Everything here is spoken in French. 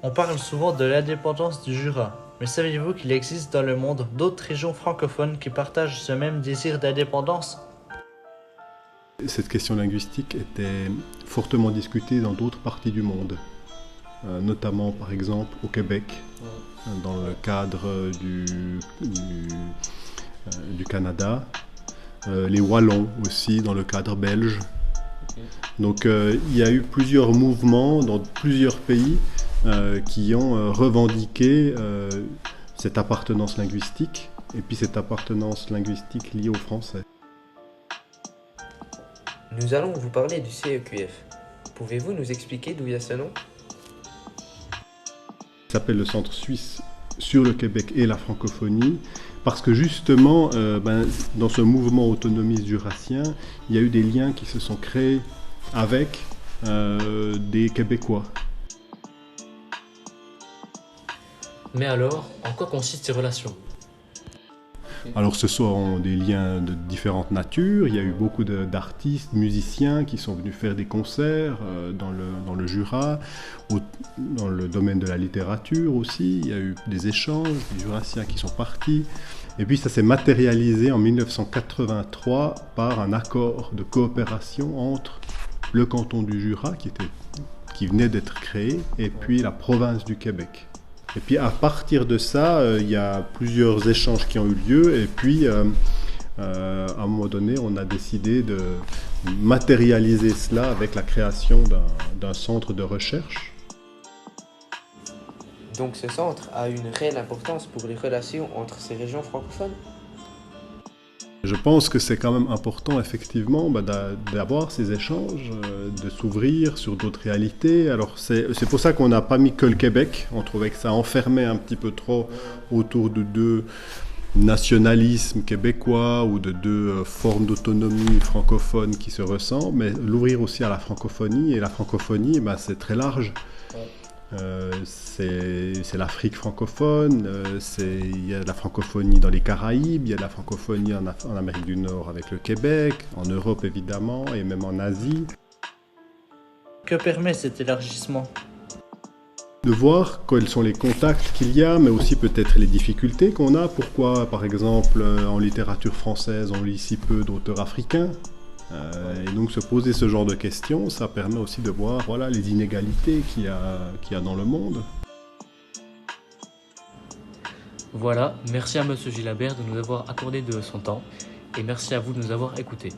On parle souvent de l'indépendance du Jura, mais saviez-vous qu'il existe dans le monde d'autres régions francophones qui partagent ce même désir d'indépendance? Cette question linguistique était fortement discutée dans d'autres parties du monde, notamment par exemple au Québec, dans le cadre du Canada, les Wallons aussi dans le cadre belge. Donc il y a eu plusieurs mouvements dans plusieurs pays qui ont revendiqué cette appartenance linguistique, et puis cette appartenance linguistique liée au français. Nous allons vous parler du CEQF. Pouvez-vous nous expliquer d'où vient ce nom? Ça s'appelle le Centre suisse sur le Québec et la francophonie, parce que justement, dans ce mouvement autonomiste jurassien, il y a eu des liens qui se sont créés avec des Québécois. Mais alors, en quoi consistent ces relations? Alors ce sont des liens de différentes natures. Il y a eu beaucoup d'artistes, musiciens qui sont venus faire des concerts dans le Jura, dans le domaine de la littérature aussi. Il y a eu des échanges, des jurassiens qui sont partis. Et puis ça s'est matérialisé en 1983 par un accord de coopération entre le canton du Jura, qui venait d'être créé, et puis la province du Québec. Et puis à partir de ça, il y a plusieurs échanges qui ont eu lieu, et puis à un moment donné, on a décidé de matérialiser cela avec la création d'un centre de recherche. Donc ce centre a une réelle importance pour les relations entre ces régions francophones? Je pense que c'est quand même important, effectivement, d'avoir ces échanges, de s'ouvrir sur d'autres réalités. Alors c'est pour ça qu'on n'a pas mis que le Québec. On trouvait que ça enfermait un petit peu trop autour de deux nationalismes québécois ou de deux formes d'autonomie francophone qui se ressemblent, mais l'ouvrir aussi à la francophonie. Et la francophonie, c'est très large. C'est l'Afrique francophone, il y a de la francophonie dans les Caraïbes, il y a de la francophonie en Amérique du Nord avec le Québec, en Europe évidemment, et même en Asie. Que permet cet élargissement? De voir quels sont les contacts qu'il y a, mais aussi peut-être les difficultés qu'on a. Pourquoi, par exemple, en littérature française, on lit si peu d'auteurs africains? Et donc se poser ce genre de questions, ça permet aussi de voir les inégalités qu'il y a dans le monde. Voilà, merci à Monsieur Gilabert de nous avoir accordé de son temps et merci à vous de nous avoir écoutés.